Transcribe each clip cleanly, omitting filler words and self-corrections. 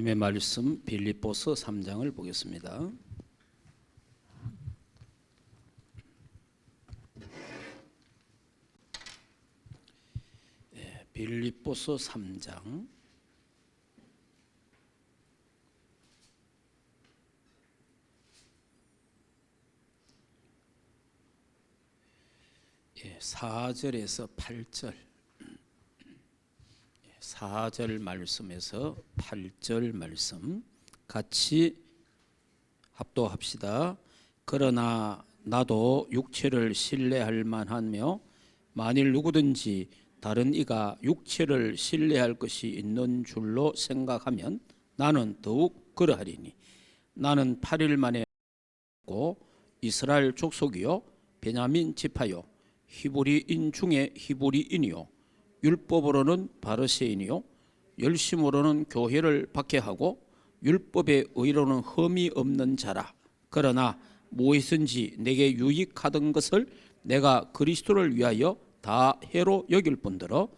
하나님의 말씀 빌립보서 3장을 보겠습니다. 빌립보서 3장 4절에서 8절 4절 말씀에서 8절 말씀 같이 합독합시다. 그러나 나도 육체를 신뢰할 만하며 만일 누구든지 다른 이가 육체를 신뢰할 것이 있는 줄로 생각하면 나는 더욱 그러하리니 나는 8일 만에 고 이스라엘 족속이요 베냐민 지파요 히브리인 중에 히브리인이요 율법으로는 바리새인이요 열심으로는 교회를 박해하고 율법의 의로는 흠이 없는 자라. 그러나 무엇인지 내게 유익하던 것을 내가 그리스도를 위하여 다 해로 여길 뿐더러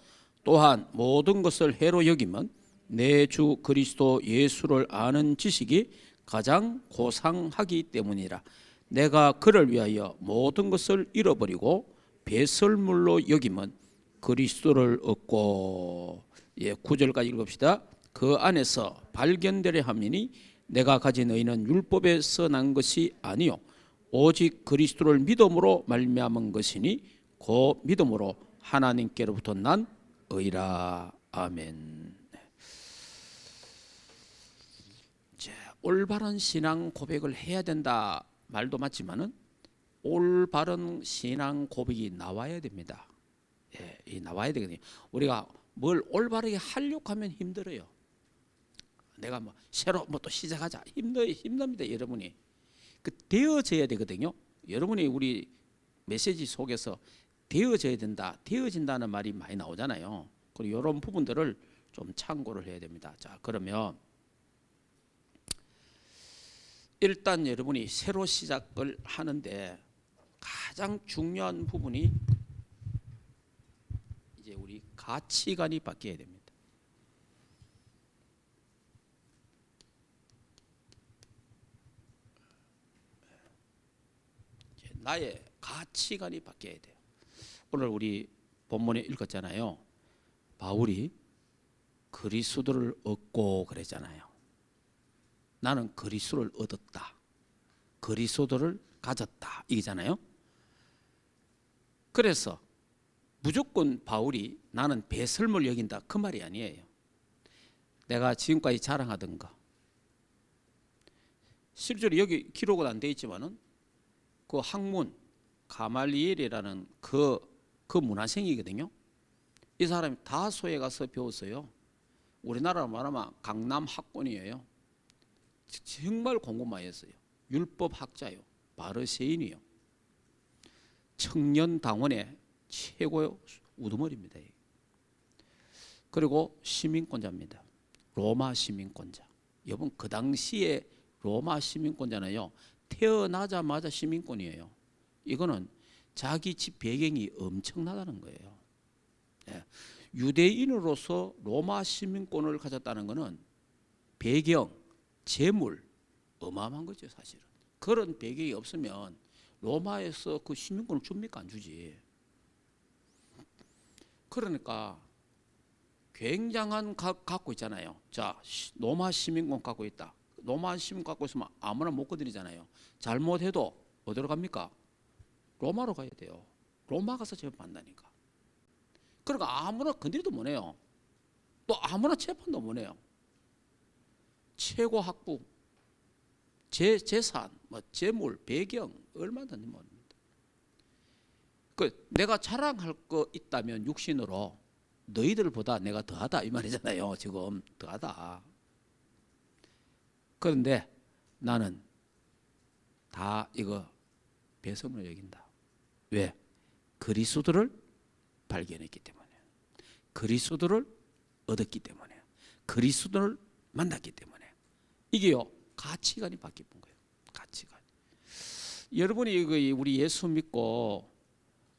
또한 모든 것을 해로 여기면 내 주 그리스도 예수를 아는 지식이 가장 고상하기 때문이라. 내가 그를 위하여 모든 것을 잃어버리고 배설물로 여기면 그리스도를 얻고 9절까지 읽읍시다. 그 안에서 발견되려 함이니 내가 가진 의는 율법에서 난 것이 아니요 오직 그리스도를 믿음으로 말미암은 것이니 그 믿음으로 하나님께로부터 난 의라. 아멘. 올바른 신앙 고백을 해야 된다 말도 맞지만은 올바른 신앙 고백이 나와야 됩니다. 나와야 되거든요. 우리가 뭘 올바르게 하려고 하면 힘들어요. 내가 새로 또 시작하자 힘듭니다. 여러분이 되어져야 되거든요. 여러분이 우리 메시지 속에서 되어져야 된다, 되어진다는 말이 많이 나오잖아요. 그리고 이런 부분들을 좀 참고를 해야 됩니다. 자, 그러면 일단 여러분이 새로 시작을 하는데 가장 중요한 부분이 이제 우리 가치관이 바뀌어야 됩니다. 나의 가치관이 바뀌어야 돼요. 오늘 우리 본문에 읽었잖아요. 바울이 그리스도를 얻고 그랬잖아요. 나는 그리스도를 얻었다. 그리스도를 가졌다. 이거잖아요. 그래서 무조건 바울이 나는 배설물 여긴다 그 말이 아니에요. 내가 지금까지 자랑하던 거 실제로 여기 기록은 안 돼 있지만은 그 학문 가말리엘이라는 그 문화생이거든요. 이 사람이 다소에 가서 배웠어요. 우리나라로 말하면 강남 학권이에요. 정말 공부 많이 했어요. 율법 학자요, 바리새인이요, 청년 당원의 최고의 우두머리입니다. 그리고 시민권자입니다. 로마 시민권자. 여러분 그 당시에 로마 시민권자는요 태어나자마자 시민권이에요. 이거는 자기 집 배경이 엄청나다는 거예요. 유대인으로서 로마 시민권을 가졌다는 것은 배경, 재물 어마어마한 거죠. 사실은 그런 배경이 없으면 로마에서 그 시민권을 줍니까? 안 주지. 그러니까 굉장한 갖고 있잖아요. 자, 로마 시민권 갖고 있다. 로마 시민권 갖고 있으면 아무나 못 건드리잖아요. 잘못해도 어디로 갑니까? 로마로 가야 돼요. 로마 가서 재판한다니까. 그러니까 아무나 건드리도 못해요. 또 아무나 재판도 못해요. 최고 학부, 재산, 재물, 배경 얼마든지 모릅니다. 내가 자랑할 거 있다면 육신으로 너희들보다 내가 더하다 이 말이잖아요. 지금 더하다. 그런데 나는 다 이거 배설물로 여긴다. 왜? 그리스도를 발견했기 때문에, 그리스도를 얻었기 때문에, 그리스도를 만났기 때문에. 이게요 가치관이 바뀐 거예요. 가치관. 여러분이 우리 예수 믿고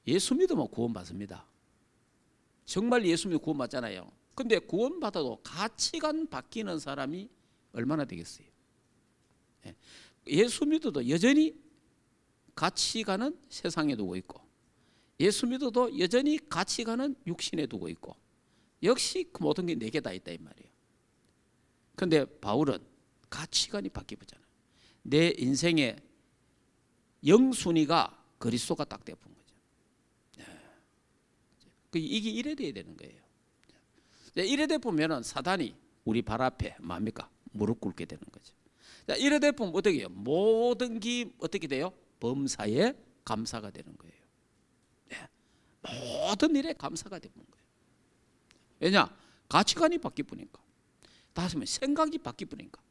예수 믿으면 구원받습니다. 정말 예수 믿고 구원받잖아요. 근데 구원받아도 가치관 바뀌는 사람이 얼마나 되겠어요? 예. 예수 믿어도 여전히 가치관은 세상에 두고 있고, 예수 믿어도 여전히 가치관은 육신에 두고 있고, 역시 그 모든 게 내게 다 있다 이 말이에요. 그런데 바울은 가치관이 바뀌었잖아요. 내 인생의 영순위가 그리스도가 딱 되어본 거죠. 이게 이래 돼야 되는 거예요. 이래 돼 보면은 사단이 우리 발 앞에 뭡니까? 무릎 꿇게 되는 거죠. 이래 돼 보면 어떻게 해요? 모든 게 어떻게 돼요? 범사에 감사가 되는 거예요. 모든 일에 감사가 되는 거예요. 왜냐? 가치관이 바뀌니까. 다시 말해 생각이 바뀌니까.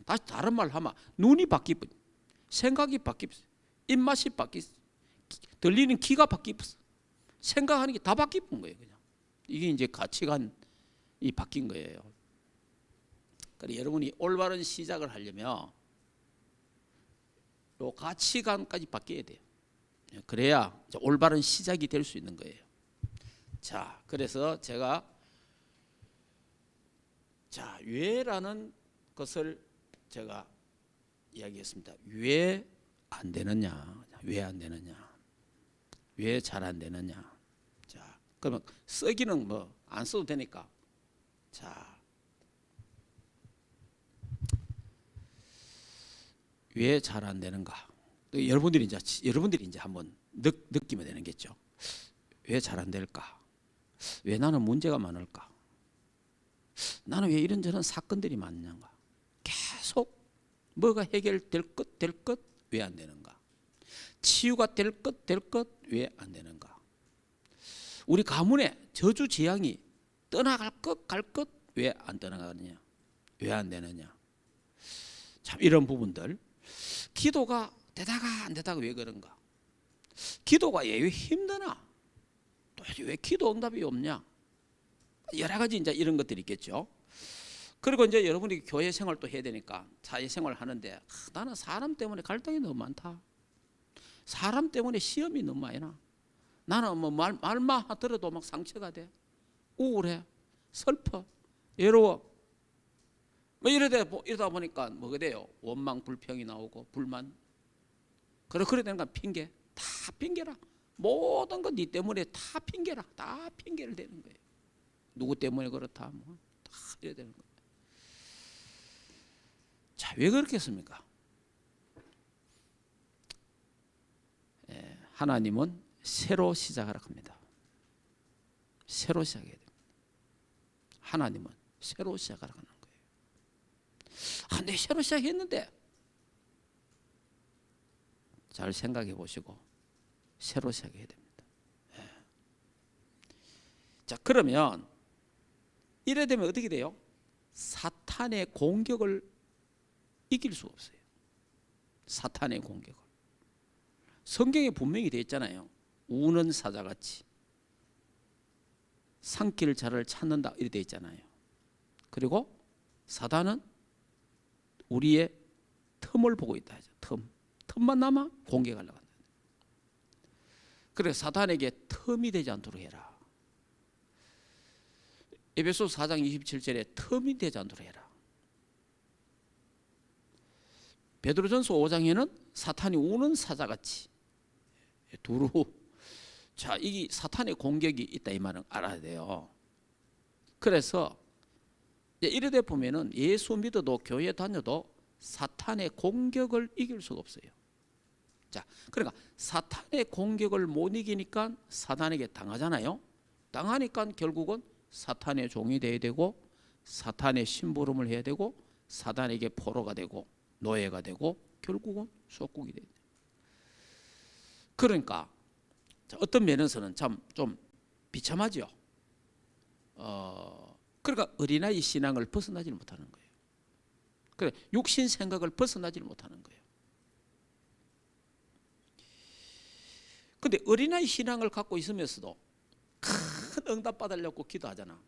다시 다른 말 하면 눈이 바뀌고, 생각이 바뀌었어, 입맛이 바뀌었어, 들리는 귀가 바뀌었어, 생각하는 게 다 바뀐 거예요. 그냥 이게 이제 가치관이 바뀐 거예요. 그래서 여러분이 올바른 시작을 하려면 요 가치관까지 바뀌어야 돼요. 그래야 올바른 시작이 될 수 있는 거예요. 자, 그래서 제가 왜라는 것을 제가 이야기했습니다. 왜 안 되느냐? 왜 안 되느냐? 왜 잘 안 되느냐? 자, 그러면 쓰기는 뭐 안 써도 되니까. 자, 왜 잘 안 되는가? 여러분들이 이제 한번 느끼면 되는 게죠. 왜 잘 안 될까? 왜 나는 문제가 많을까? 나는 왜 이런저런 사건들이 많은가? 계속 뭐가 해결될 것 왜 안 되는가? 치유가 될 것 왜 안 되는가? 우리 가문에 저주 재앙이 떠나갈 것 갈 것 왜 안 떠나가느냐? 왜 안 되느냐? 참 이런 부분들, 기도가 되다가 안 되다가 왜 그런가? 기도가 왜 힘드나? 또 왜 기도 응답이 없냐? 여러 가지 이제 이런 것들이 있겠죠. 그리고 이제 여러분이 교회 생활 또 해야 되니까 사회 생활 하는데 나는 사람 때문에 갈등이 너무 많다. 사람 때문에 시험이 너무 많이 나. 나는 뭐 말만 들어도 막 상처가 돼. 우울해, 슬퍼, 외로워. 뭐 이러다 보니까 뭐가 돼요? 원망, 불평이 나오고 불만. 그래 되니까 핑계, 다 핑계라. 모든 건 네 때문에 다 핑계라. 다 핑계를 대는 거예요. 누구 때문에 그렇다, 뭐 다 이래야 되는 거예요. 자, 왜 그렇겠습니까? 하나님은 새로 시작하라고 합니다. 새로 시작해야 됩니다. 하나님은 새로 시작하라고 하는 거예요. 내 새로 시작했는데, 잘 생각해 보시고 새로 시작해야 됩니다. 자, 그러면 이래 되면 어떻게 돼요? 사탄의 공격을 이길 수가 없어요. 사탄의 공격을. 성경에 분명히 되어 있잖아요. 우는 사자같이 산길 자를 찾는다 이렇게 되어 있잖아요. 그리고 사단은 우리의 틈을 보고 있다. 틈만 남아 공격하려고 한다. 그래서 사단에게 틈이 되지 않도록 해라. 에베소서 4장 27절에 틈이 되지 않도록 해라. 베드로전서 5장에는 사탄이 우는 사자같이 두루. 자, 이게 사탄의 공격이 있다 이 말은 알아야 돼요. 그래서 이러다 보면은 예수 믿어도 교회 다녀도 사탄의 공격을 이길 수가 없어요. 자, 그러니까 사탄의 공격을 못 이기니까 사탄에게 당하잖아요. 당하니까 결국은 사탄의 종이 돼야 되고 사탄의 심부름을 해야 되고 사탄에게 포로가 되고 노예가 되고 결국은 속국이 돼야 돼요. 그러니까 어떤 면에서는 참 좀 비참하죠. 그러니까 어린아이 신앙을 벗어나지 못하는 거예요. 그래, 육신 생각을 벗어나지 못하는 거예요. 근데 어린아이 신앙을 갖고 있으면서도 큰 응답 받으려고 기도하잖아.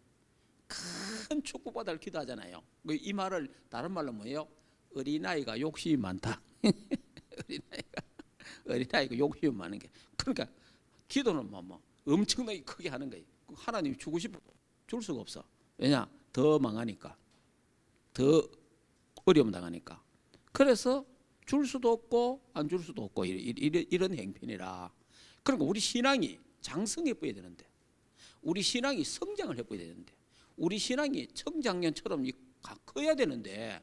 큰 축복 받을 기도하잖아요. 이 말을 다른 말로 뭐예요? 어린아이가 욕심이 많다. 어린아이가 욕심이 많은 게. 그러니까 기도는 뭐 엄청나게 크게 하는 거예요. 하나님이 주고 싶어도 줄 수가 없어. 왜냐? 더 망하니까. 더 어려움 당하니까. 그래서 줄 수도 없고 안 줄 수도 없고 이런 행편이라. 그러니까 우리 신앙이 장성해 보여야 되는데, 우리 신앙이 성장을 해 보여야 되는데, 우리 신앙이 청장년처럼 커야 되는데,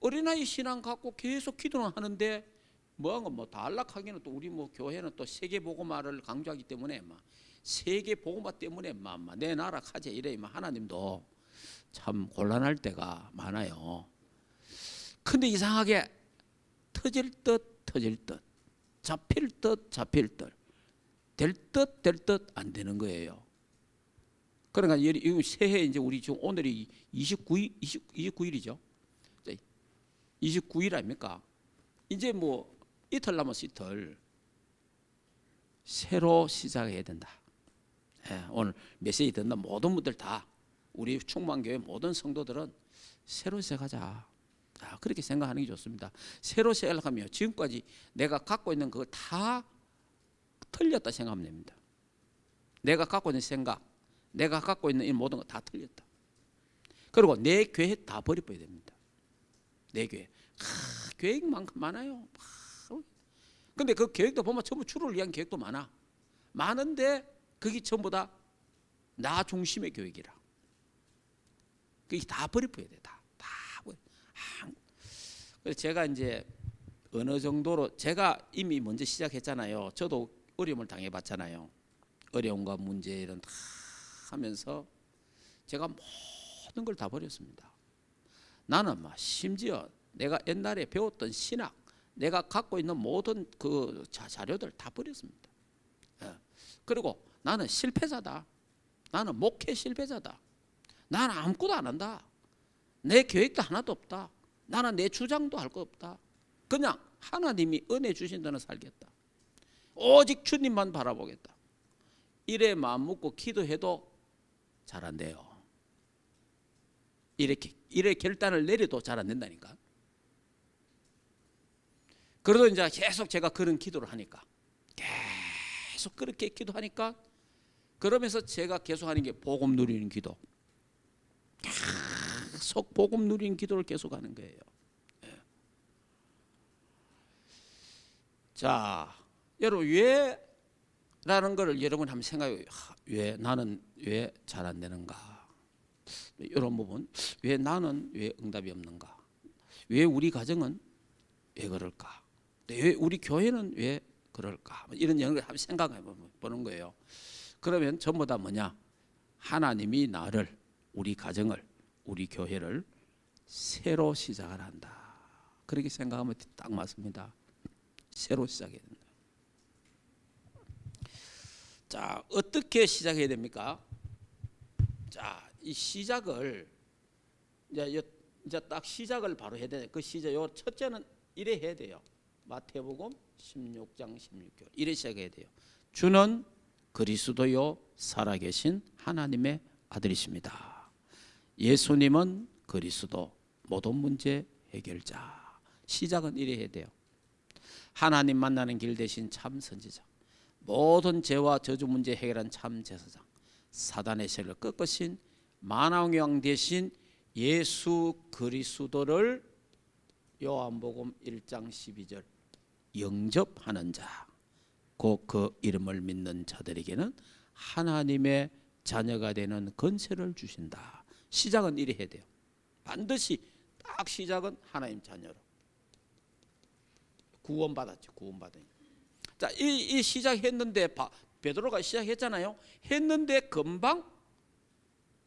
어린아이 신앙 갖고 계속 기도는 하는데 뭐한 뭐다 안락하기는 또 우리 뭐 교회는 또 세계 복음화를 강조하기 때문에 막 세계 복음화 때문에 막 내 나라 가재 이래 막 하나님도 참 곤란할 때가 많아요. 근데 이상하게 터질 듯 잡힐 듯 될 듯 안 되는 거예요. 그러니까 이 새해 이제 우리 지금 오늘이 29일이죠. 29일 아닙니까? 이제 뭐 이틀 남았어, 이틀. 새로 시작해야 된다. 예, 오늘 메시지 듣는 모든 분들 다, 우리 충만교회 모든 성도들은 새로 시작하자. 그렇게 생각하는 게 좋습니다. 새로 시작하면 지금까지 내가 갖고 있는 그거 다 틀렸다 생각하면 됩니다. 내가 갖고 있는 생각, 내가 갖고 있는 이 모든 거 다 틀렸다. 그리고 내 계획 다 버려버려야 됩니다. 내 계획. 계획 많아요. 근데 그 계획도 보면 전부 주를 위한 계획도 많은데 그게 전부 다 나 중심의 계획이라. 그게 다 버려버려야 돼. 다 버려. 그래서 제가 이제 어느 정도로, 제가 이미 먼저 시작했잖아요. 저도 어려움을 당해봤잖아요. 어려움과 문제 이런 다 하면서 제가 모든 걸 다 버렸습니다. 나는 막 심지어 내가 옛날에 배웠던 신학, 내가 갖고 있는 모든 그 자료들 다 버렸습니다. 그리고 나는 실패자다. 나는 목회 실패자다. 나는 아무것도 안 한다. 내 계획도 하나도 없다. 나는 내 주장도 할 거 없다. 그냥 하나님이 은혜 주신 대로 살겠다. 오직 주님만 바라보겠다. 이래 마음 먹고 기도해도 잘 안 돼요. 이래 결단을 내려도 잘 안 된다니까. 그래도 이제 계속 제가 그런 기도를 하니까, 계속 그렇게 기도하니까, 그러면서 제가 계속 하는 게 복음 누리는 기도. 계속 복음 누리는 기도를 계속 하는 거예요. 자, 여러분 왜라는 거를 여러분 한번 생각해. 왜 나는 왜 잘 안 되는가? 이런 부분, 왜 나는 왜 응답이 없는가? 왜 우리 가정은 왜 그럴까? 왜 우리 교회는 왜 그럴까? 이런 걸 한번 생각해 보는 거예요. 그러면 전부 다 뭐냐? 하나님이 나를, 우리 가정을, 우리 교회를 새로 시작을 한다. 그렇게 생각하면 딱 맞습니다. 새로 시작해야 된다. 자, 어떻게 시작해야 됩니까? 자, 이 시작을 이제 딱 시작을 바로 해야 돼요. 그 시작, 요 첫째는 이래 해야 돼요. 마태복음 16장 16절 이래 시작해야 돼요. 주는 그리스도요 살아계신 하나님의 아들이십니다. 예수님은 그리스도, 모든 문제 해결자. 시작은 이래 해야 돼요. 하나님 만나는 길 대신 참 선지자, 모든 죄와 저주 문제 해결한 참 제사장, 사단의 세력을 꺾으신 만왕왕 대신 예수 그리스도를 요한복음 1장 12절 영접하는 자, 곧 그 이름을 믿는 자들에게는 하나님의 자녀가 되는 권세를 주신다. 시작은 이래 해야 돼요. 반드시 딱 시작은 하나님 자녀로. 구원받았죠. 구원받은. 자, 이 시작했는데 베드로가 시작했잖아요. 했는데 금방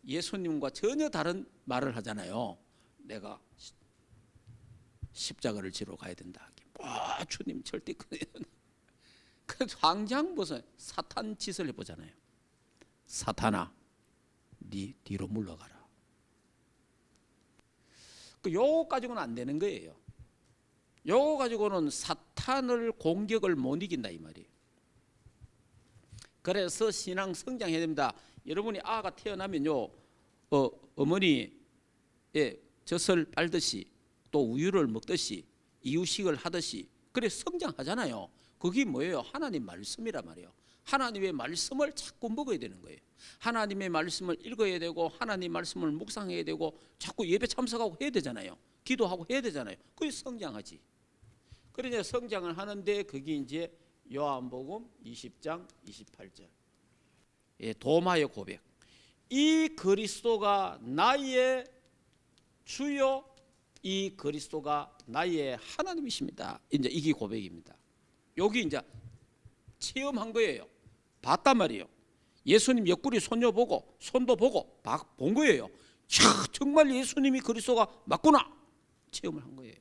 예수님과 전혀 다른 말을 하잖아요. 내가 십자가를 지러 가야 된다. 주님 절대 그 당장 무슨 사탄 짓을 해보잖아요. 사탄아, 네 뒤로 물러가라. 요거 가지고는 안 되는 거예요. 요거 가지고는 사탄을 공격을 못 이긴다 이 말이에요. 그래서 신앙 성장해야 됩니다. 여러분이 아가 태어나면요, 어머니의 젖을 빨듯이 또 우유를 먹듯이 이유식을 하듯이 그래 성장하잖아요. 그게 뭐예요? 하나님 말씀이란 말이에요. 하나님의 말씀을 자꾸 먹어야 되는 거예요. 하나님의 말씀을 읽어야 되고 하나님 말씀을 묵상해야 되고 자꾸 예배 참석하고 해야 되잖아요. 기도하고 해야 되잖아요. 그게 성장하지. 그러냐 성장을 하는데 그게 이제 요한복음 20장 28절. 예, 도마의 고백. 이 그리스도가 나의 주요, 이 그리스도가 나의 하나님이십니다. 이제 이게 고백입니다. 여기 이제 체험한 거예요. 봤단 말이에요. 예수님 옆구리 손녀 보고 손도 보고 본 거예요. 야, 정말 예수님이 그리스도가 맞구나. 체험을 한 거예요.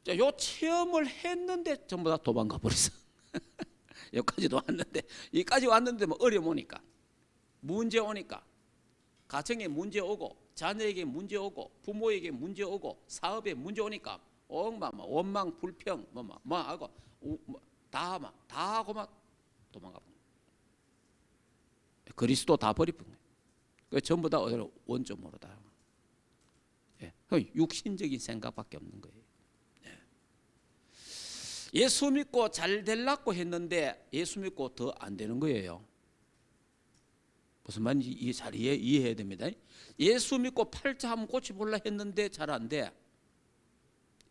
자, 요 체험을 했는데 전부 다 도망가 버렸어. 여기까지도 왔는데, 여기까지 왔는데 뭐 어려움 오니까, 문제 오니까, 가정에 문제 오고, 자녀에게 문제 오고, 부모에게 문제 오고, 사업에 문제 오니까, 원망, 불평, 하고, 다 하고 막 도망가 버린 거예요. 그리스도 다 버리는 거예요. 전부 다 원점으로 다. 육신적인 생각밖에 없는 거예요. 예수 믿고 잘 되려고 했는데 예수 믿고 더 안 되는 거예요. 무슨 말인지 잘 이해해야 됩니다. 예수 믿고 팔자 한번 고쳐볼라 했는데 잘 안 돼.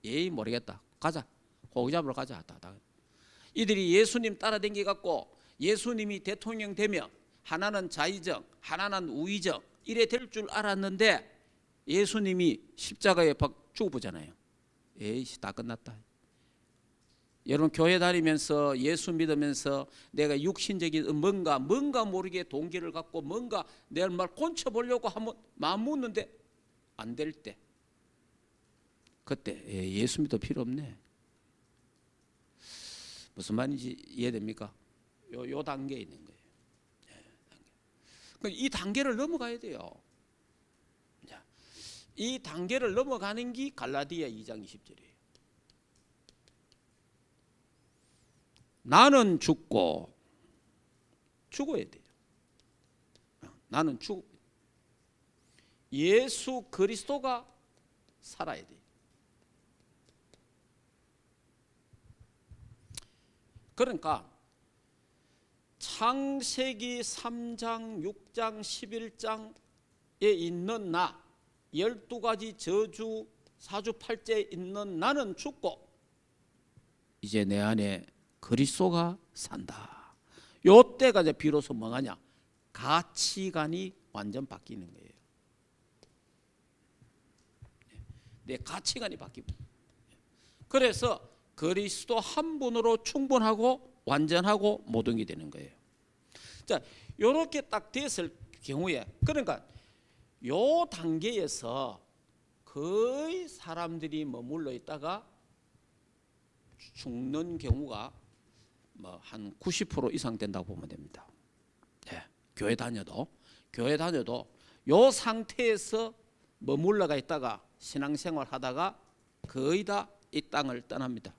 에이 모르겠다. 가자. 고기 잡으러 가자. 이들이 예수님 따라다니 갖고 예수님이 대통령 되면 하나는 자의정, 하나는 우의정 이래 될 줄 알았는데 예수님이 십자가에 죽어보잖아요. 에이씨 다 끝났다. 여러분 교회 다니면서 예수 믿으면서 내가 육신적인 뭔가 모르게 동기를 갖고 뭔가 내 말 곤쳐보려고 한번 마음 묻는데 안 될 때 그때 예수 믿어도 필요 없네. 무슨 말인지 이해됩니까? 요 단계에 있는 거예요. 이 단계를 넘어가야 돼요. 이 단계를 넘어가는 게 갈라디아 2장 20절이에요. 나는 죽어야 돼요. 나는 예수 그리스도가 살아야 돼요. 그러니까 창세기 3장, 6장, 11장에 있는 나 12가지 저주 사주팔자에 있는 나는 죽고 이제 내 안에 그리스도가 산다. 요때가 이제 비로소 뭐하냐? 가치관이 완전 바뀌는 거예요. 내 가치관이 바뀌고. 그래서 그리스도 한 분으로 충분하고 완전하고 모든 게 되는 거예요. 자, 요렇게 딱 됐을 경우에 그러니까 요 단계에서 거의 사람들이 머물러 있다가 죽는 경우가 뭐 한 90% 이상 된다고 보면 됩니다. 네, 교회 다녀도 요 상태에서 머물러가 있다가 신앙생활 하다가 거의 다 이 땅을 떠납니다.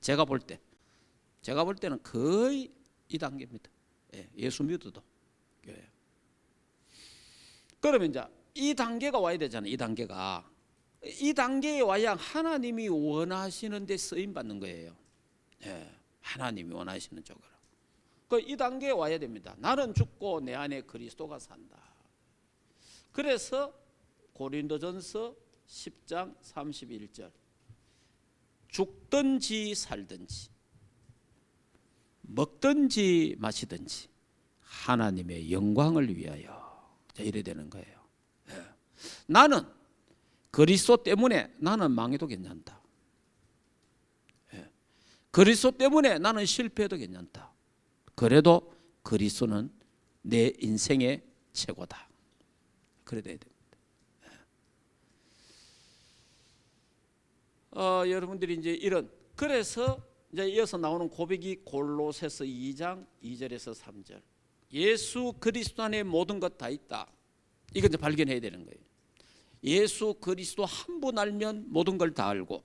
제가 볼 때는 거의 이 단계입니다. 예수 믿어도 교회. 그러면 이제 이 단계가 와야 되잖아요. 이 단계에 와야 하나님이 원하시는 데 쓰임 받는 거예요. 하나님이 원하시는 쪽으로. 이 단계에 와야 됩니다. 나는 죽고 내 안에 그리스도가 산다. 그래서 고린도전서 10장 31절 죽든지 살든지 먹든지 마시든지 하나님의 영광을 위하여 이래 되는 거예요. 나는 그리스도 때문에 나는 망해도 괜찮다. 그리스도 때문에 나는 실패해도 괜찮다. 그래도 그리스도는 내 인생의 최고다. 그래 돼야 됩니다. 여러분들이 이제 그래서 이제 이어서 나오는 고백이 골로새서 2장 2절에서 3절. 예수 그리스도 안에 모든 것 다 있다. 이거 이제 발견해야 되는 거예요. 예수 그리스도 한 분 알면 모든 걸 다 알고,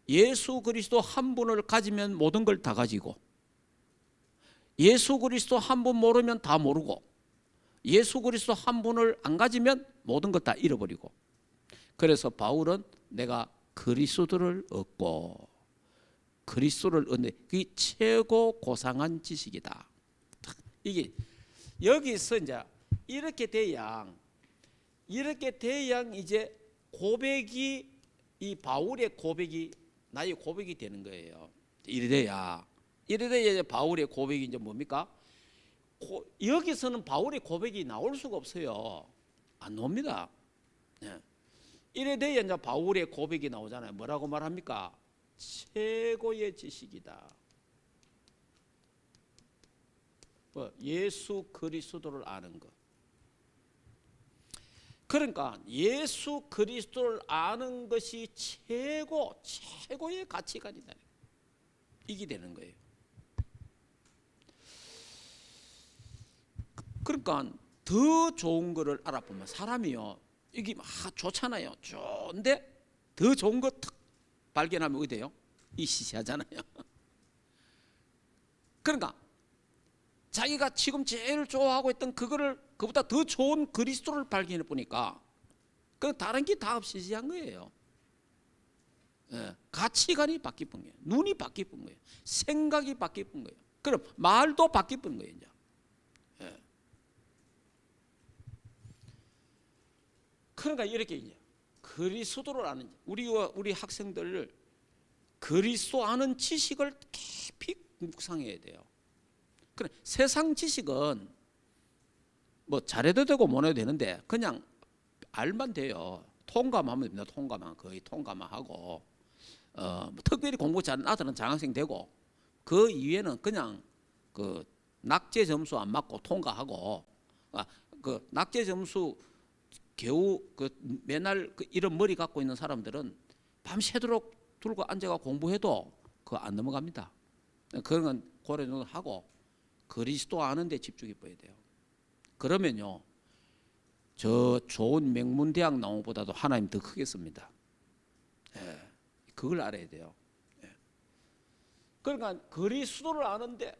예수 그리스도 한 분을 가지면 모든 걸 다 가지고, 예수 그리스도 한 분 모르면 다 모르고, 예수 그리스도 한 분을 안 가지면 모든 것 다 잃어버리고. 그래서 바울은 내가 그리스도를 얻고 그리스도를 얻는 그게 최고 고상한 지식이다. 이게 여기서 이제 이렇게 돼야 이렇게 돼야 이제 고백이, 이 바울의 고백이 나의 고백이 되는 거예요. 이래 돼야 이제 바울의 고백이 이제 뭡니까? 여기서는 바울의 고백이 나올 수가 없어요. 안 나옵니다. 예. 이래 돼야 이제 바울의 고백이 나오잖아요. 뭐라고 말합니까? 최고의 지식이다. 예수 그리스도를 아는 것. 그러니까 예수 그리스도를 아는 것이 최고의 가치관이다. 이게 되는 거예요. 그러니까 더 좋은 거를 알아보면 사람이요, 이게 막 좋잖아요. 좋은데 더 좋은 거 탁 발견하면 어때요? 이 시시하잖아요. 그러니까 자기가 지금 제일 좋아하고 있던 그거를, 그보다 더 좋은 그리스도를 발견해 보니까 그 다른 게 다 시시한 거예요. 예, 가치관이 바뀌는 거예요. 눈이 바뀌는 거예요. 생각이 바뀌는 거예요. 그럼 말도 바뀌는 거예요. 이제. 예. 그러니까 이렇게 이제 그리스도를 아는, 우리 학생들 그리스도 아는 지식을 깊이 묵상해야 돼요. 그래, 세상 지식은 뭐 잘해도 되고 못해도 되는데 그냥 알만 돼요. 통과하면 됩니다. 거의 통과만 하고, 뭐 특별히 공부 잘하는 아들은 장학생 되고, 그 이외에는 그냥 그 낙제 점수 안 맞고 통과하고, 그 낙제 점수 겨우 그 맨날 그 이런 머리 갖고 있는 사람들은 밤새도록 들고 앉아가 공부해도 그거 안 넘어갑니다. 그런 건 고려는 하고 그리스도 아는 데 집중해 봐야 돼요. 그러면요, 저 좋은 명문대학 나온 것보다도 하나님 더 크겠습니다. 예, 그걸 알아야 돼요. 예. 그러니까 그리스도를 아는데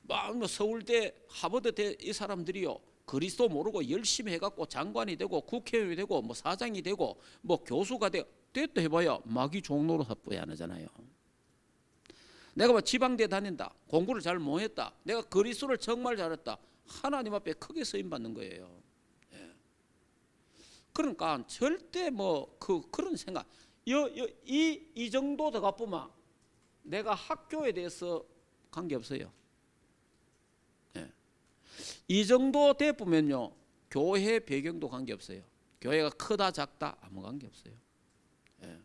막 서울대, 하버드대 이 사람들이요, 그리스도 모르고 열심히 해갖고 장관이 되고 국회의원이 되고 뭐 사장이 되고 뭐 교수가 되고 됐다 해봐야 마귀 종로로서뿐이 안 하잖아요. 내가 뭐 지방대 다닌다, 공부를 잘 못했다, 내가 그리스도를 정말 잘했다, 하나님 앞에 크게 쓰임 받는 거예요. 예. 그러니까 절대 뭐 그런 생각, 이 정도 더 가쁘면 내가 학교에 대해서 관계 없어요. 예. 이 정도 돼 보면요, 교회 배경도 관계 없어요. 교회가 크다 작다 아무 관계 없어요. 예.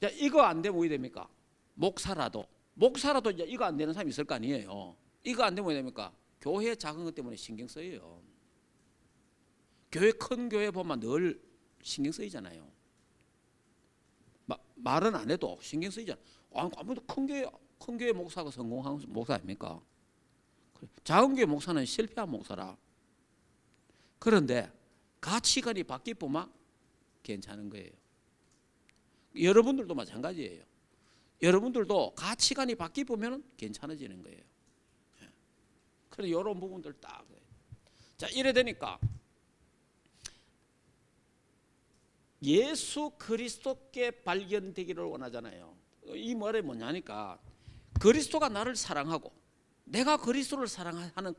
자, 이거 안 되면 어떻게 됩니까? 목사라도 이제 이거 안 되는 사람이 있을 거 아니에요. 이거 안 되면 어떻게 됩니까? 교회 작은 것 때문에 신경 써요. 교회 큰 교회 보면 늘 신경 쓰이잖아요. 말은 안 해도 신경 쓰이잖아요. 아무도 큰 교회 목사가 성공한 목사 아닙니까? 작은 교회 목사는 실패한 목사라. 그런데 가치관이 바뀌면 괜찮은 거예요. 여러분들도 마찬가지예요. 여러분들도 가치관이 바뀌면 괜찮아지는 거예요. 그래서 이런 부분들 딱. 자, 이래 되니까 예수 그리스도께 발견되기를 원하잖아요. 이 말이 뭐냐니까, 그리스도가 나를 사랑하고 내가 그리스도를 사랑하는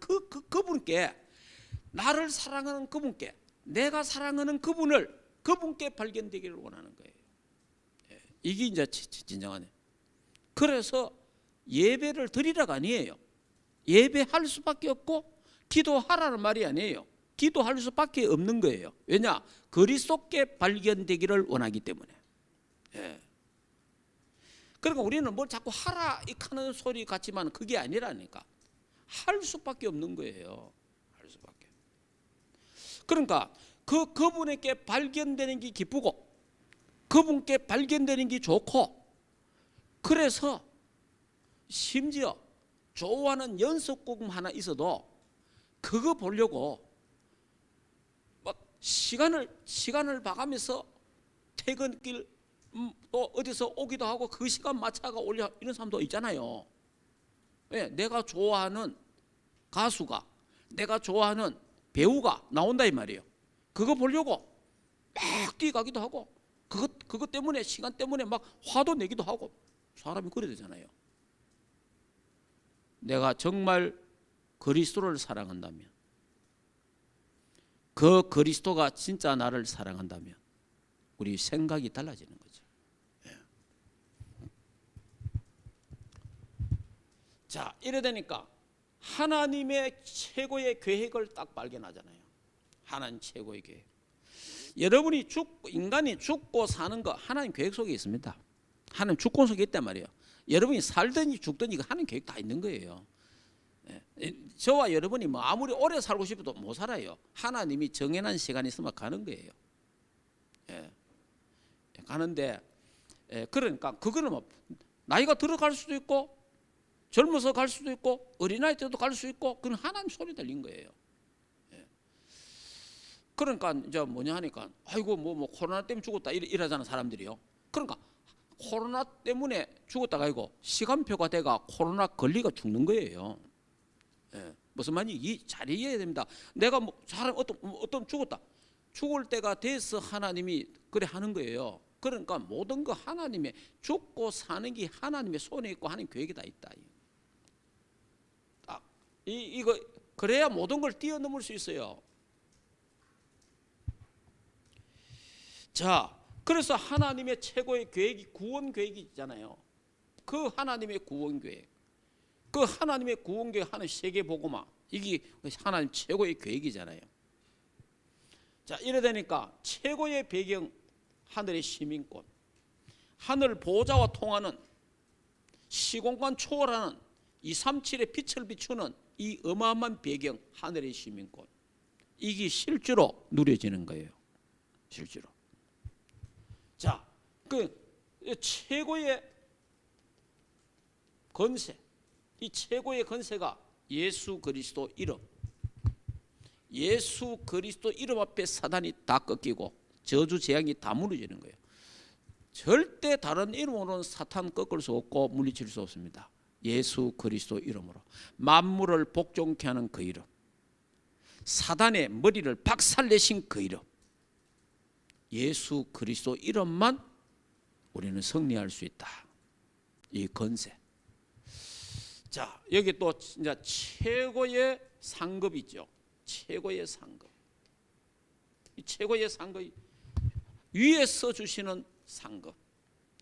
그분께, 나를 사랑하는 그분께, 내가 사랑하는 그분께 발견되기를 원하는 거예요. 이게 이제 진정하네. 그래서 예배를 드리라가 아니에요. 예배할 수밖에 없고 기도하라는 말이 아니에요. 기도할 수밖에 없는 거예요. 왜냐? 그리스도께 발견되기를 원하기 때문에. 예. 그러니까 우리는 뭘 자꾸 하라 하는 소리 같지만 그게 아니라니까. 할 수밖에 없는 거예요. 할 수밖에. 그러니까 그분에게 발견되는 게 기쁘고 그분께 발견되는 게 좋고, 그래서 심지어 좋아하는 연습곡 하나 있어도 그거 보려고 막 시간을 봐가면서 퇴근길 또 어디서 오기도 하고 그 시간 맞춰가 올려, 이런 사람도 있잖아요. 왜? 내가 좋아하는 가수가, 내가 좋아하는 배우가 나온다 이 말이에요. 그거 보려고 막 뛰어가기도 하고 그것 때문에, 시간 때문에 막 화도 내기도 하고, 사람이 그래야 되잖아요. 내가 정말 그리스도를 사랑한다면, 그 그리스도가 진짜 나를 사랑한다면 우리 생각이 달라지는 거죠. 예. 자, 이래 되니까 하나님의 최고의 계획을 딱 발견하잖아요. 하나님 최고의 계획. 여러분이 인간이 죽고 사는 거 하나님 계획 속에 있습니다. 하나님 주권 속에 있단 말이에요. 여러분이 살든지 죽든지 하나님 계획 다 있는 거예요. 저와 여러분이 뭐 아무리 오래 살고 싶어도 못 살아요. 하나님이 정해놓은 시간이 있으면 가는 거예요. 가는데 그러니까 그거는 뭐 나이가 들어갈 수도 있고 젊어서 갈 수도 있고 어린아이 때도 갈 수 있고 그건 하나님 소리 들린 거예요. 그러니까 이제 뭐냐 하니까 아이고 뭐 코로나 때문에 죽었다 이러잖아 사람들이요. 그러니까 코로나 때문에 죽었다가 아니고 시간표가 돼가 코로나 걸리가 죽는 거예요. 무슨 말인지 잘 이해해야 됩니다. 내가 뭐 사람 어떤 죽었다 죽을 때가 돼서 하나님이 그래 하는 거예요. 그러니까 모든 거 하나님의 죽고 사는 게 하나님의 손에 있고 하나님 계획이 다 있다. 딱 이거 그래야 모든 걸 뛰어넘을 수 있어요. 자, 그래서 하나님의 최고의 계획이 구원 계획이 있잖아요. 그 하나님의 구원 계획, 그 하나님의 구원 계획 하는 세계 복음화 이게 하나님 최고의 계획이잖아요. 자, 이래 되니까 최고의 배경 하늘의 시민권, 하늘 보좌와 통하는 시공간 초월하는 237의 빛을 비추는 이 어마어마한 배경 하늘의 시민권 이게 실제로 누려지는 거예요. 실제로. 자, 그 최고의 건세, 이 최고의 건세가 예수 그리스도 이름. 예수 그리스도 이름 앞에 사단이 다 꺾이고 저주 재앙이 다 무너지는 거예요. 절대 다른 이름으로는 사탄 꺾을 수 없고 물리칠 수 없습니다. 예수 그리스도 이름으로 만물을 복종케 하는 그 이름, 사단의 머리를 박살내신 그 이름, 예수 그리스도 이름만 우리는 승리할 수 있다. 이 건세. 자, 여기 또 진짜 최고의 상급이 있죠. 최고의 상급. 이 최고의 상급이 위에서 주시는 상급.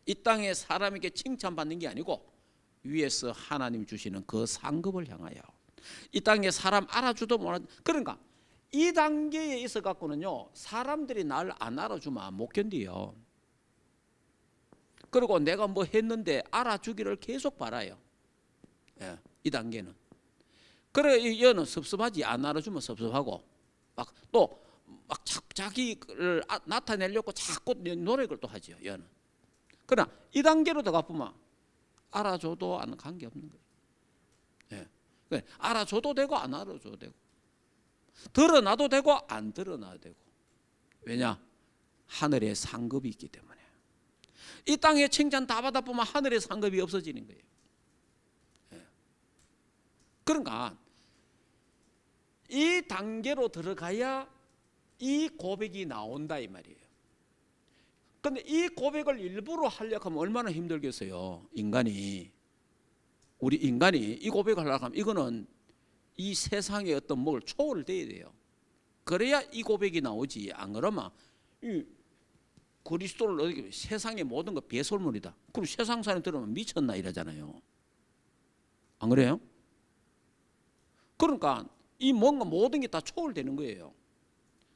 이 땅에 사람에게 칭찬받는 게 아니고 위에서 하나님 주시는 그 상급을 향하여 이 땅에 사람 알아주도 못한 그러니까 이 단계에 있어 갖고는요 사람들이 날 안 알아주면 못 견디요. 그리고 내가 뭐 했는데 알아주기를 계속 바라요. 예, 이 단계는. 그래 얘는 섭섭하지. 안 알아주면 섭섭하고 막 또 막 자기를 나타내려고 자꾸 노력을 또 하죠. 얘는. 그러나 이 단계로 들어가 보면 알아줘도 안 관계없는 거예요. 예. 알아줘도 되고 안 알아줘도 되고 드러나도 되고 안 드러나도 되고. 왜냐? 하늘의 상급이 있기 때문에. 이 땅에 칭찬 다 받아보면 하늘의 상급이 없어지는 거예요. 그러니까 이 단계로 들어가야 이 고백이 나온다 이 말이에요. 그런데 이 고백을 일부러 하려고 하면 얼마나 힘들겠어요. 우리 인간이 이 고백을 하려고 하면 이거는 이 세상의 어떤 뭘 초월돼야 돼요. 그래야 이 고백이 나오지. 안 그러면 이 그리스도를 세상의 모든 거 배설물이다. 그럼 세상 사람 들으면 미쳤나 이러잖아요. 안 그래요? 그러니까 이 뭔가 모든 게 다 초월되는 거예요.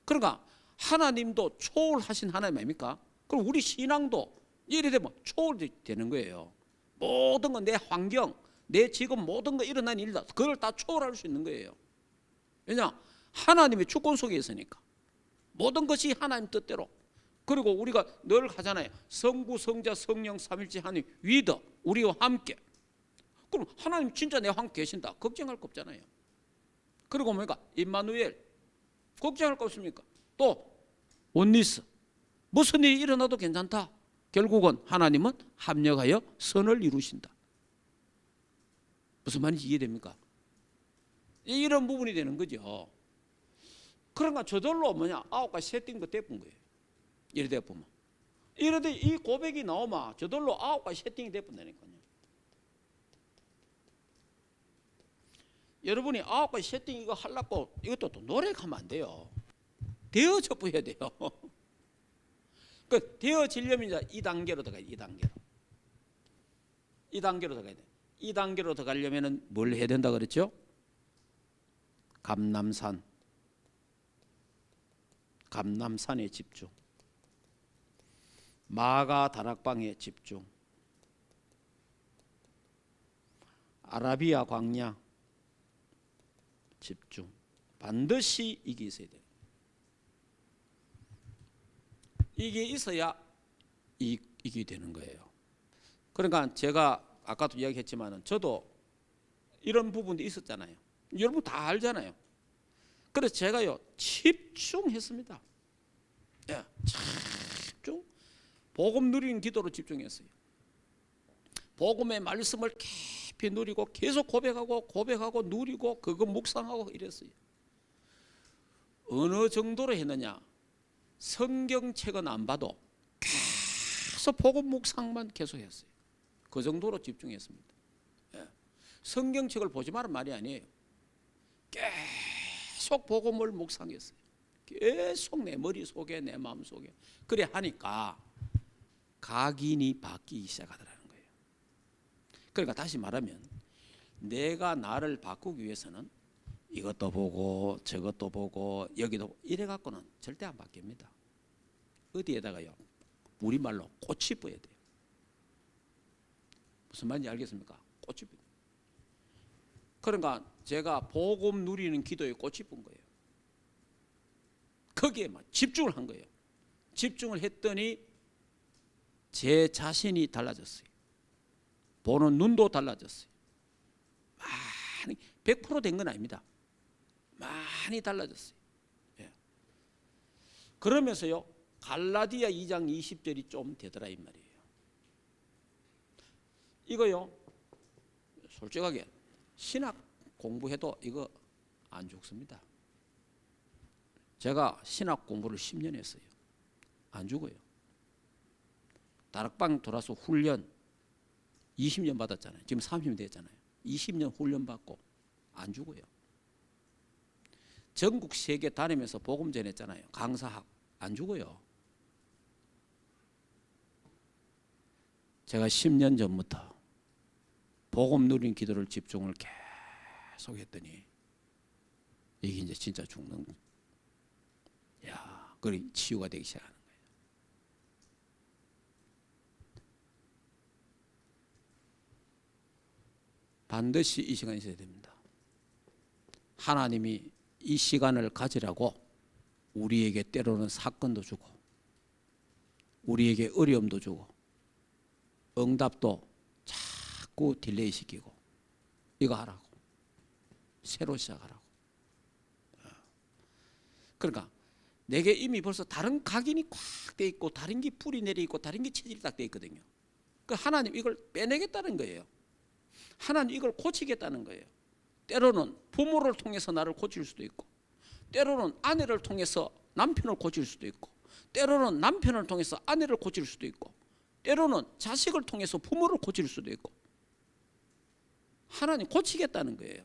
그러니까 하나님도 초월하신 하나님 아닙니까? 그럼 우리 신앙도 이래 되면 초월되는 거예요. 모든 건 내 환경, 내 지금 모든 거 일어난 일다 그걸 다 초월할 수 있는 거예요. 왜냐? 하나님의 주권 속에 있으니까. 모든 것이 하나님 뜻대로. 그리고 우리가 늘 하잖아요. 성부, 성자, 성령, 삼일체 하나님 위더 우리와 함께. 그럼 하나님 진짜 내 함께 계신다. 걱정할 거 없잖아요. 그리고 뭡니까? 임마누엘. 걱정할 거 없습니까? 또 원리스. 무슨 일이 일어나도 괜찮다. 결국은 하나님은 합력하여 선을 이루신다. 무슨 말인지 이해됩니까? 이런 부분이 되는 거죠. 그러니까 저절로 뭐냐? 9가지 세팅도 돼본 거예요. 이래 돼보면. 이래 돼 이 고백이 나오면 저절로 9가지 세팅이 돼본다니까요. 여러분이 9가지 세팅 이거 하려고 이것도 또 노력하면 안 돼요. 되어져 보여야 돼요. 그 되어지려면 이제 2단계로 들어가야 돼. 2단계로 들어가야 돼. 2단계로 들어가려면은 뭘 해야 된다 그랬죠? 감남산에 집중, 마가 다락방에 집중, 아라비아 광야 집중. 반드시 이게 있어야 돼요. 이게 있어야 이게 되는 거예요. 그러니까 제가 아까도 이야기했지만은 저도 이런 부분도 있었잖아요. 여러분 다 알잖아요. 그래서 제가요 집중했습니다. 예, 집중. 복음 누리는 기도로 집중했어요. 복음의 말씀을 깊이 누리고 계속 고백하고 누리고 그거 묵상하고 이랬어요. 어느 정도로 했느냐? 성경책은 안 봐도 계속 복음 묵상만 계속했어요. 그 정도로 집중했습니다. 예. 성경책을 보지 말은 말이 아니에요. 계속 복음을 묵상했어요. 계속 내 머릿속에 내 마음속에. 그래 하니까 각인이 바뀌기 시작하더라는 거예요. 그러니까 다시 말하면 내가 나를 바꾸기 위해서는 이것도 보고 저것도 보고 여기도 이래 갖고는 절대 안 바뀝니다. 어디에다가요? 우리말로 꽃이 뿌야 돼요. 무슨 말인지 알겠습니까? 꽃이 뿌. 그러니까 제가 복음 누리는 기도에 꽃이 쁜 거예요. 거기에 막 집중을 한 거예요. 집중을 했더니 제 자신이 달라졌어요. 보는 눈도 달라졌어요. 많이 100% 된 건 아닙니다. 많이 달라졌어요. 예. 그러면서요 갈라디아 2장 20절이 좀 되더라 이 말이에요. 이거요 솔직하게 신학 공부해도 이거 안 죽습니다. 제가 신학 공부를 10년 했어요. 안 죽어요. 다락방 돌아서 훈련 20년 받았잖아요. 지금 30년 됐잖아요. 20년 훈련 받고 안 죽어요. 전국 세계 다니면서 복음 전했잖아요. 강사학 안 죽어요. 제가 10년 전부터 복음 누린 기도를 집중을 계속 했더니 이게 이제 진짜 죽는 거예요. 야, 그래 치유가 되기 시작하는 거예요. 반드시 이 시간이 있어야 됩니다. 하나님이 이 시간을 가지라고 우리에게 때로는 사건도 주고 우리에게 어려움도 주고 응답도 자꾸 딜레이 시키고 이거 하라고 새로 시작하라고. 그러니까 내게 이미 벌써 다른 각인이 꽉 돼 있고 다른 게 뿌리 내려 있고 다른 게 체질이 딱 돼 있거든요. 그 하나님 이걸 빼내겠다는 거예요. 하나님 이걸 고치겠다는 거예요. 때로는 부모를 통해서 나를 고칠 수도 있고 때로는 아내를 통해서 남편을 고칠 수도 있고 때로는 남편을 통해서 아내를 고칠 수도 있고 때로는 자식을 통해서 부모를 고칠 수도 있고 하나님 고치겠다는 거예요.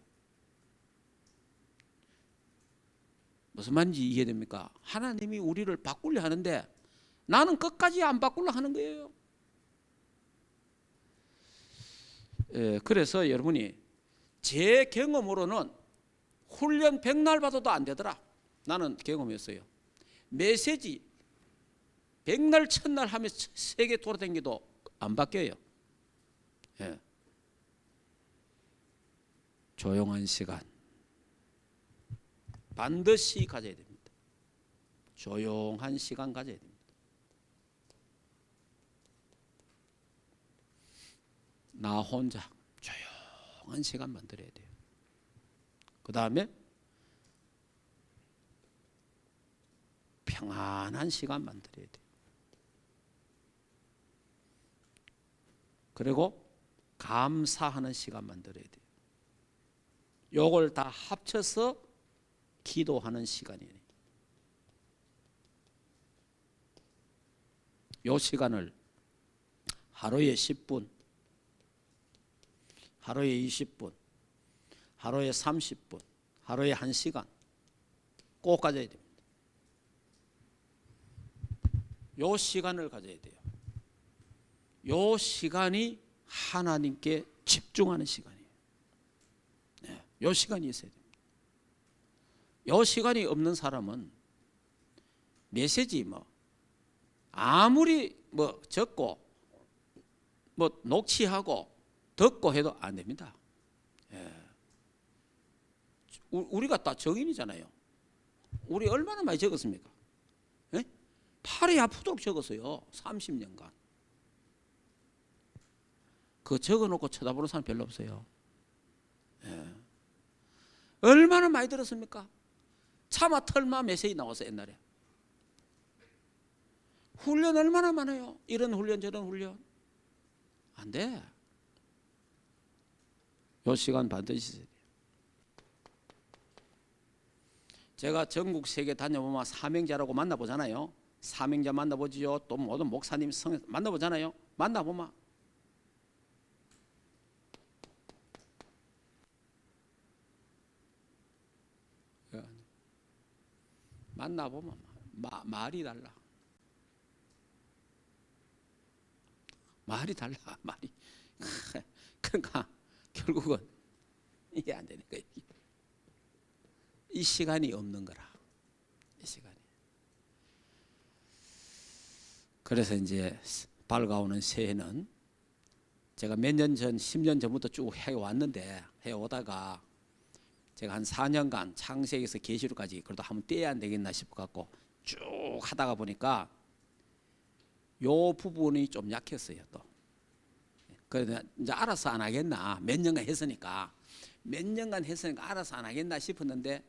무슨 말인지 이해됩니까? 하나님이 우리를 바꾸려 하는데 나는 끝까지 안 바꾸려 하는 거예요. 그래서 여러분이 제 경험으로는 훈련 100날 받아도 안 되더라. 나는 경험했어요. 메시지 100날 1000날 하면서 세계 돌아다니도 안 바뀌어요. 예. 조용한 시간 반드시 가져야 됩니다. 조용한 시간 가져야 됩니다. 나 혼자 조용한 시간 만들어야 돼요. 그 다음에 평안한 시간 만들어야 돼요. 그리고 감사하는 시간 만들어야 돼요. 요걸 다 합쳐서 기도하는 시간이에요. 요 시간을 하루에 10분, 하루에 20분, 하루에 30분, 하루에 1시간 꼭 가져야 됩니다. 요 시간을 가져야 돼요. 요 시간이 하나님께 집중하는 시간이에요. 네, 요 시간이 있어야 됩니다. 요 시간이 없는 사람은 메시지 아무리 적고 녹취하고 듣고 해도 안 됩니다. 예. 우리가 다 정인이잖아요. 우리 얼마나 많이 적었습니까? 예? 팔이 아프도록 적었어요. 30년간. 그거 적어놓고 쳐다보는 사람 별로 없어요. 예. 얼마나 많이 들었습니까? 차마 털마 메시지 나와서 옛날에. 훈련 얼마나 많아요. 이런 훈련 저런 훈련. 안 돼. 요 시간 반드시 있어야 돼요. 제가 전국 세계 다녀보면 사명자라고 만나보잖아요. 사명자 만나보지요. 또 모든 목사님 만나보잖아요. 만나보면 말이 달라. 말이 달라. 말이. 그러니까 결국은 이게 안 되는 거예요. 이 시간이 없는 거라. 이 시간이. 그래서 이제 밝아오는 새해는 제가 몇 년 전, 10년 전부터 쭉 해왔는데 해오다가 제가 한 4년간 창세기에서 계시록까지 그래도 한번 떼야 안 되겠나 싶어갖고 쭉 하다가 보니까 요 부분이 좀 약했어요. 또 그래서 이제 알아서 안 하겠나, 몇 년간 했으니까 알아서 안 하겠나 싶었는데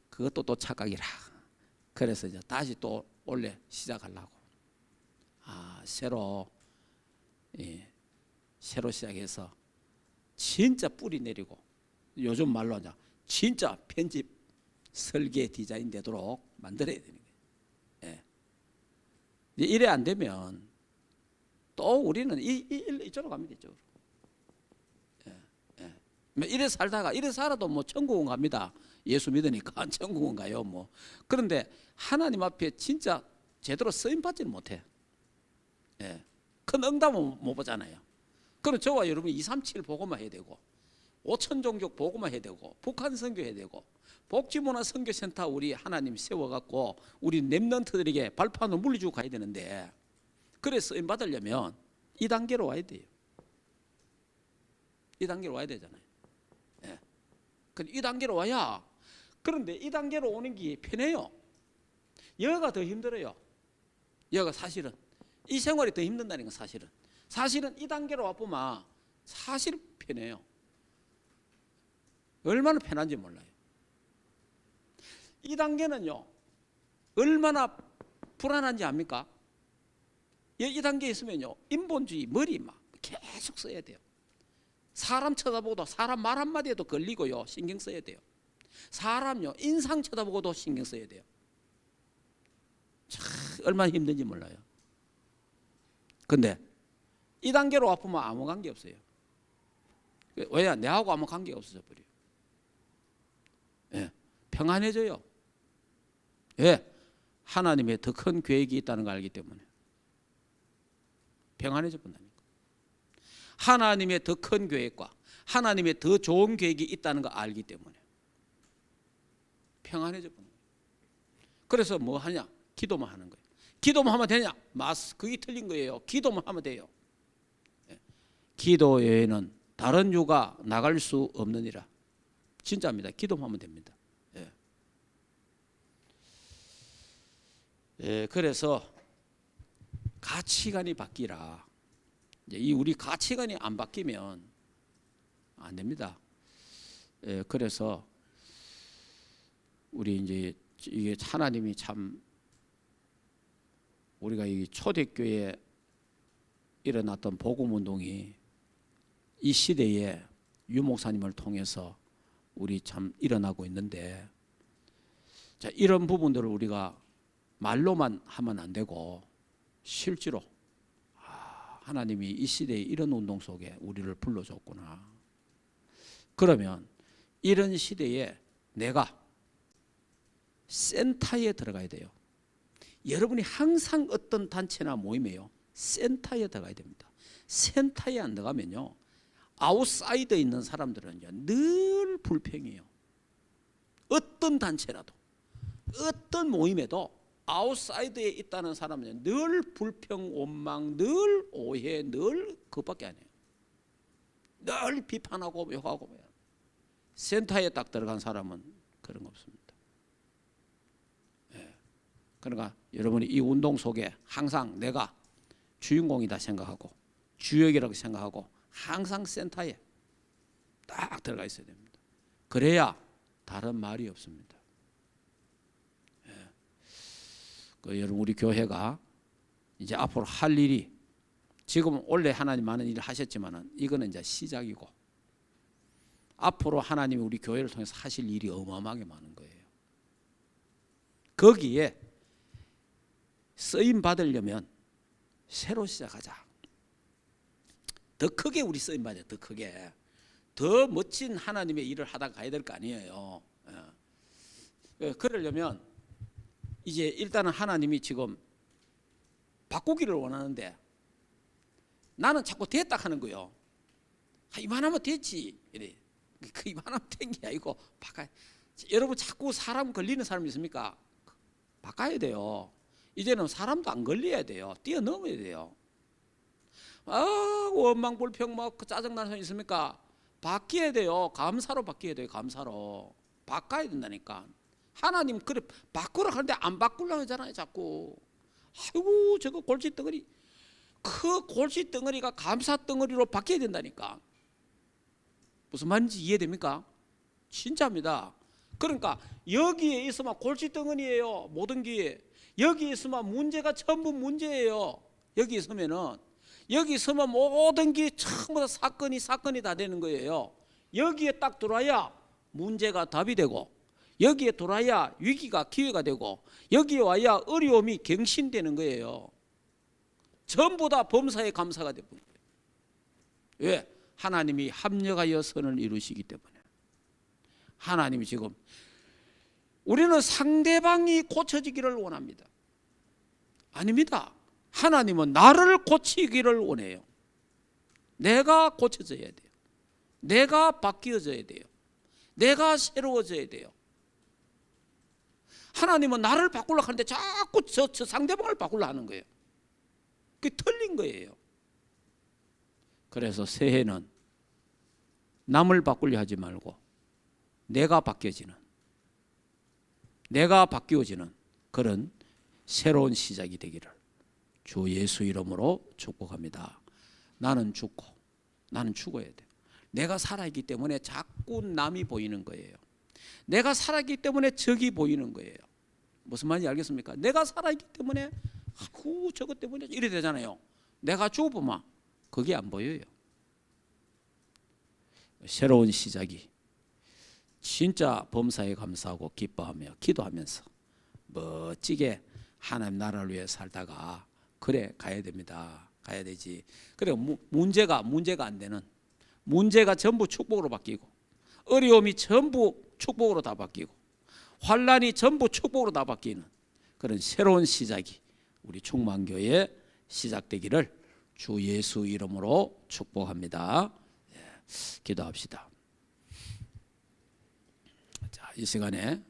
그것도 또 착각이라. 그래서 이제 다시 또 원래 시작하려고. 새로 시작해서 진짜 뿌리 내리고, 요즘 말로 하자 진짜 편집 설계 디자인 되도록 만들어야 되는 거예요. 예. 이래 안 되면 또 우리는 이쪽으로 갑니다. 이쪽으로. 예. 이래 살다가 이래 살아도 천국은 갑니다. 예수 믿으니까 천국은 가요. 그런데 하나님 앞에 진짜 제대로 쓰임 받지는 못해. 예. 큰 응답은 못 보잖아요. 그럼 저와 여러분 237 보고만 해야 되고, 5천 종족 보고만 해야 되고, 북한 선교 해야 되고, 복지문화 선교센터 우리 하나님 세워갖고 우리 렘넌트들에게 발판을 물려주고 가야 되는데, 그래서 쓰임 받으려면 2단계로 와야 돼요. 2단계로 와야 되잖아요. 예. 2단계로 와야. 그런데 2단계로 오는 게 편해요. 여가 더 힘들어요. 여가 사실은 이 생활이 더 힘든다는 건 사실은 2단계로 와보면 사실 편해요. 얼마나 편한지 몰라요. 2단계는요 얼마나 불안한지 압니까? 2단계에 있으면요 인본주의 머리 계속 써야 돼요. 사람 쳐다보고도 사람 말 한마디에도 걸리고요 신경 써야 돼요. 사람요 인상 쳐다보고도 신경 써야 돼요. 참 얼마나 힘든지 몰라요. 근데 2단계로 와보면 아무 관계 없어요. 왜냐? 내하고 아무 관계가 없어져 버려요. 예, 평안해져요. 예, 하나님의 더 큰 계획이 있다는 걸 알기 때문에 평안해져 본다니까. 하나님의 더 큰 계획과 하나님의 더 좋은 계획이 있다는 걸 알기 때문에 평안해져 본다. 그래서 뭐 하냐? 기도만 하는 거예요. 기도만 하면 되냐? 그게 틀린 거예요. 기도만 하면 돼요. 예. 기도 외에는 다른 유가 나갈 수 없느니라. 진짜입니다. 기도만 하면 됩니다. 예. 예, 그래서 가치관이 바뀌라. 이 우리 가치관이 안 바뀌면 안 됩니다. 예, 그래서 우리 이제 이게 하나님이 참 우리가 이 초대교회에 일어났던 복음운동이 이 시대에 유 목사님을 통해서 우리 참 일어나고 있는데, 자, 이런 부분들을 우리가 말로만 하면 안 되고 실제로 하나님이 이 시대에 이런 운동 속에 우리를 불러줬구나. 그러면 이런 시대에 내가 센터에 들어가야 돼요. 여러분이 항상 어떤 단체나 모임에요, 센터에 들어가야 됩니다. 센터에 안 들어가면요, 아웃사이드에 있는 사람들은요 늘 불평해요. 어떤 단체라도 어떤 모임에도 아웃사이드에 있다는 사람은 늘 불평, 원망, 늘 오해, 늘 그것밖에 안 해요. 늘 비판하고 욕하고. 센터에 딱 들어간 사람은 그런 거 없습니다. 예. 그러니까 여러분이 이 운동 속에 항상 내가 주인공이다 생각하고 주역이라고 생각하고 항상 센터에 딱 들어가 있어야 됩니다. 그래야 다른 말이 없습니다. 여러분, 우리 교회가 이제 앞으로 할 일이, 지금 원래 하나님 많은 일을 하셨지만은 이거는 이제 시작이고, 앞으로 하나님이 우리 교회를 통해서 하실 일이 어마어마하게 많은 거예요. 거기에 쓰임 받으려면 새로 시작하자. 더 크게 우리 쓰임 받아야, 더 크게, 더 멋진 하나님의 일을 하다 가야 될 거 아니에요. 그러려면 이제 일단은 하나님이 지금 바꾸기를 원하는데 나는 자꾸 됐다 하는 거예요. 이만하면 됐지. 이래. 그 이만하면 된 게 아니고 바꿔. 여러분, 자꾸 사람 걸리는 사람 있습니까? 바꿔야 돼요. 이제는 사람도 안 걸려야 돼요. 뛰어넘어야 돼요. 원망 불평 짜증나는 사람 있습니까? 바뀌어야 돼요. 감사로 바뀌어야 돼요. 감사로 바꿔야 된다니까. 하나님 그래 바꾸라 하는데 안 바꾸려고 하잖아요. 자꾸. 아이고, 저거 골칫덩어리, 그 골칫덩어리가 감사덩어리로 바뀌어야 된다니까. 무슨 말인지 이해됩니까? 진짜입니다. 그러니까 여기에 있으면 골칫덩어리예요. 모든 게 여기 있으면 문제가 전부 문제예요. 여기 있으면 모든 게 전부 다 사건이 다 되는 거예요. 여기에 딱 들어와야 문제가 답이 되고, 여기에 들어와야 위기가 기회가 되고, 여기에 와야 어려움이 갱신되는 거예요. 전부 다 범사에 감사가 되는 거예요. 왜? 하나님이 합력하여 선을 이루시기 때문에. 하나님이 지금, 우리는 상대방이 고쳐지기를 원합니다. 아닙니다. 하나님은 나를 고치기를 원해요. 내가 고쳐져야 돼요. 내가 바뀌어져야 돼요. 내가 새로워져야 돼요. 하나님은 나를 바꾸려고 하는데 자꾸 저 상대방을 바꾸려고 하는 거예요. 그게 틀린 거예요. 그래서 새해는 남을 바꾸려 하지 말고 내가 바뀌어지는, 내가 바뀌어지는 그런 새로운 시작이 되기를 주 예수 이름으로 축복합니다. 나는 죽고 나는 죽어야 돼요. 내가 살아있기 때문에 자꾸 남이 보이는 거예요. 내가 살아있기 때문에 적이 보이는 거예요. 무슨 말인지 알겠습니까? 내가 살아있기 때문에 저것 때문에 이래 되잖아요. 내가 죽어보면 그게 안 보여요. 새로운 시작이 진짜 범사에 감사하고 기뻐하며 기도하면서 멋지게 하나님 나라를 위해 살다가 그래 가야 됩니다. 가야 되지. 그래 문제가 안 되는, 문제가 전부 축복으로 바뀌고, 어려움이 전부 축복으로 다 바뀌고, 환란이 전부 축복으로 다 바뀌는 그런 새로운 시작이 우리 충만교회에 시작되기를 주 예수 이름으로 축복합니다. 기도합시다. 자, 이 시간에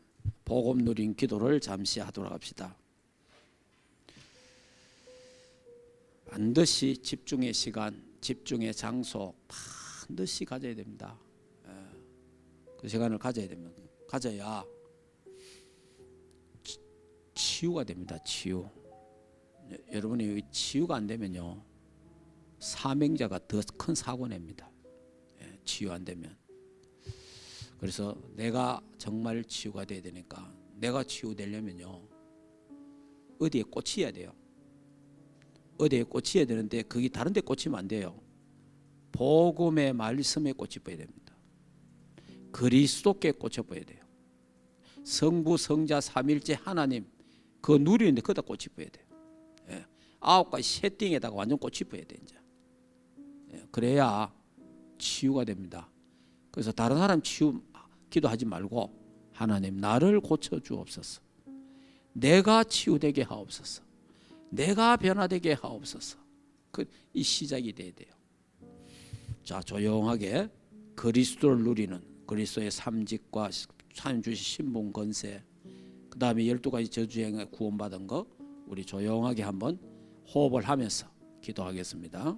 복음 누린 기도를 잠시 하도록 합시다. 반드시 집중의 시간, 집중의 장소 반드시 가져야 됩니다. 그 시간을 가져야 됩니다. 가져야 치유가 됩니다. 치유. 여러분이 치유가 안 되면요, 사명자가 더 큰 사고 냅니다. 치유 안 되면. 그래서 내가 정말 치유가 돼야 되니까, 내가 치유되려면요 어디에 꽂혀야 돼요. 어디에 꽂혀야 되는데 그게 다른 데 꽂히면 안 돼요. 복음의 말씀에 꽂혀야 됩니다. 그리스도께 꽂혀야 돼요. 성부 성자 삼일째 하나님 그 누리는데 거기다 꽂혀야 돼요. 9가지 세팅에다가 완전 꽂혀야 돼 이제. 그래야 치유가 됩니다. 그래서 다른 사람 치유 기도하지 말고 하나님 나를 고쳐 주옵소서. 내가 치유되게 하옵소서. 내가 변화되게 하옵소서. 이 시작이 돼야 돼요. 자, 조용하게 그리스도를 누리는 그리스도의 삼직과 하나님 주신 신분 권세, 그 다음에 12가지 저주행에 구원받은 거 우리 조용하게 한번 호흡을 하면서 기도하겠습니다.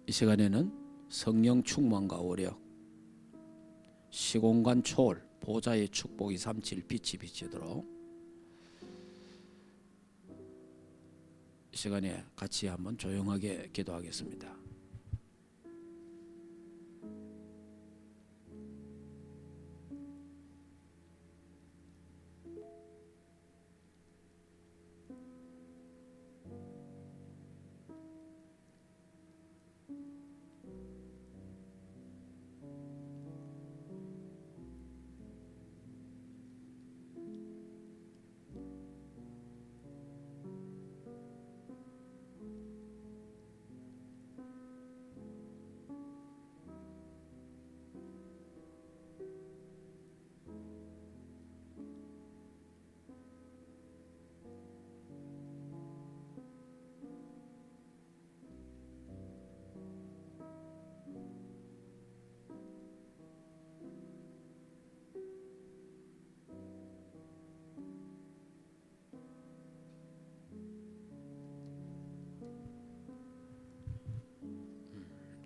이 시간에는 성령 충만과 오력, 시공간 초월, 보좌의 축복이 37 빛이 비치도록 이 시간에 같이 한번 조용하게 기도하겠습니다.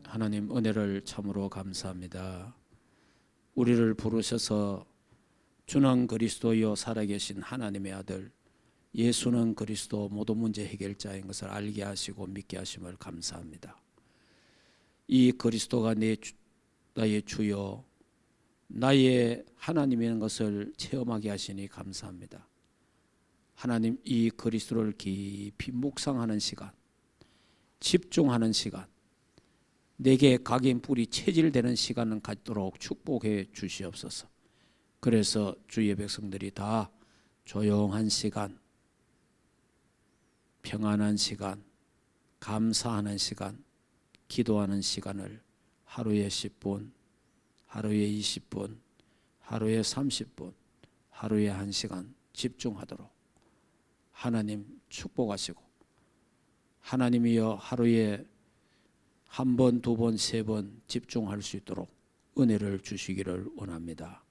하나님 은혜를 참으로 감사합니다. 우리를 부르셔서 주는 그리스도여 살아계신 하나님의 아들 예수는 그리스도 모든 문제 해결자인 것을 알게 하시고 믿게 하심을 감사합니다. 이 그리스도가 나의 주여 나의 하나님이라는 것을 체험하게 하시니 감사합니다. 하나님, 이 그리스도를 깊이 묵상하는 시간, 집중하는 시간, 내게 각인 뿌리 체질되는 시간은 갖도록 축복해 주시옵소서. 그래서 주의 백성들이 다 조용한 시간, 평안한 시간, 감사하는 시간, 기도하는 시간을 하루에 10분, 하루에 20분, 하루에 30분, 하루에 1시간 집중하도록 하나님 축복하시고, 하나님이여 하루에 1번, 2번, 3번 집중할 수 있도록 은혜를 주시기를 원합니다.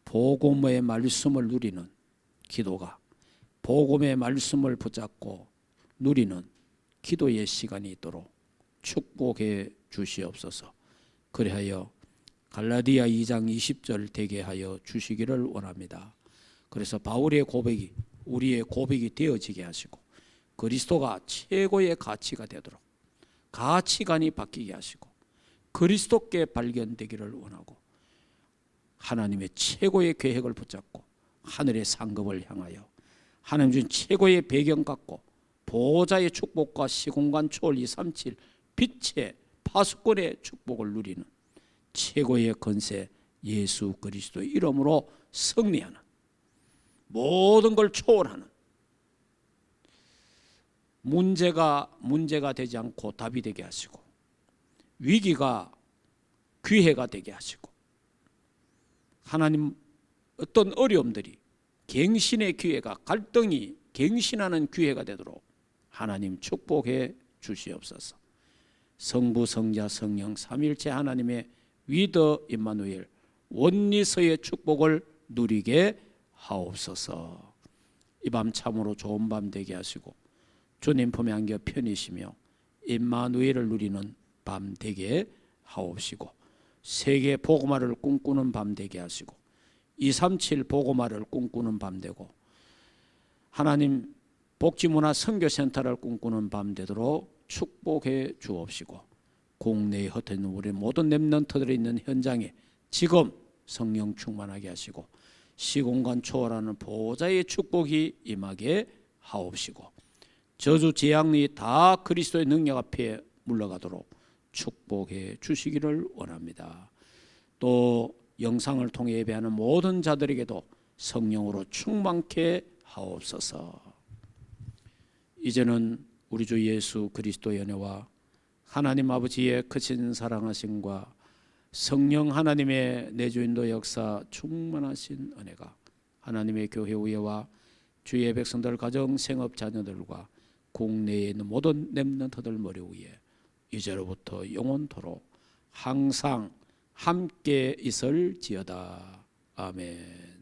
복음의 말씀을 누리는 기도가, 복음의 말씀을 붙잡고 누리는 기도의 시간이 있도록 축복해 주시옵소서. 그리하여 갈라디아 2장 20절 되게 하여 주시기를 원합니다. 그래서 바울의 고백이 우리의 고백이 되어지게 하시고 그리스도가 최고의 가치가 되도록 가치관이 바뀌게 하시고 그리스도께 발견되기를 원하고 하나님의 최고의 계획을 붙잡고 하늘의 상급을 향하여 하나님 준 최고의 배경 갖고 보호자의 축복과 시공간 초월 237 빛의 파수꾼의 축복을 누리는 최고의 권세 예수 그리스도의 이름으로 승리하는 모든 걸 초월하는 문제가 되지 않고 답이 되게 하시고 위기가 기회가 되게 하시고 하나님 어떤 어려움들이 갱신의 기회가, 갈등이 갱신하는 기회가 되도록 하나님 축복해 주시옵소서. 성부 성자 성령 삼일체 하나님의 위더 임마누엘 원리서의 축복을 누리게 하옵소서. 이 밤 참으로 좋은 밤 되게 하시고 주님 품에 안겨 편히 쉬며 임마누엘을 누리는 밤 되게 하옵시고, 세계 복음화를 꿈꾸는 밤 되게 하시고 237 복음화를 꿈꾸는 밤 되고 하나님 복지문화 선교센터를 꿈꾸는 밤 되도록 축복해 주옵시고, 국내에 흩어있는 우리 모든 렘넌트들이 있는 현장에 지금 성령 충만하게 하시고 시공간 초월하는 보호자의 축복이 임하게 하옵시고, 저주 재앙이 다 그리스도의 능력 앞에 물러가도록 축복해 주시기를 원합니다. 또 영상을 통해 예배하는 모든 자들에게도 성령으로 충만케 하옵소서. 이제는 우리 주 예수 그리스도의 은혜와 하나님 아버지의 크신 사랑하심과 성령 하나님의 내주인도 역사 충만하신 은혜가 하나님의 교회 위에와 주의 백성들 가정 생업 자녀들과 국내에 있는 모든 렘넌트들 머리 위에 이제로부터 영원토록 항상 함께 있을지어다. 아멘.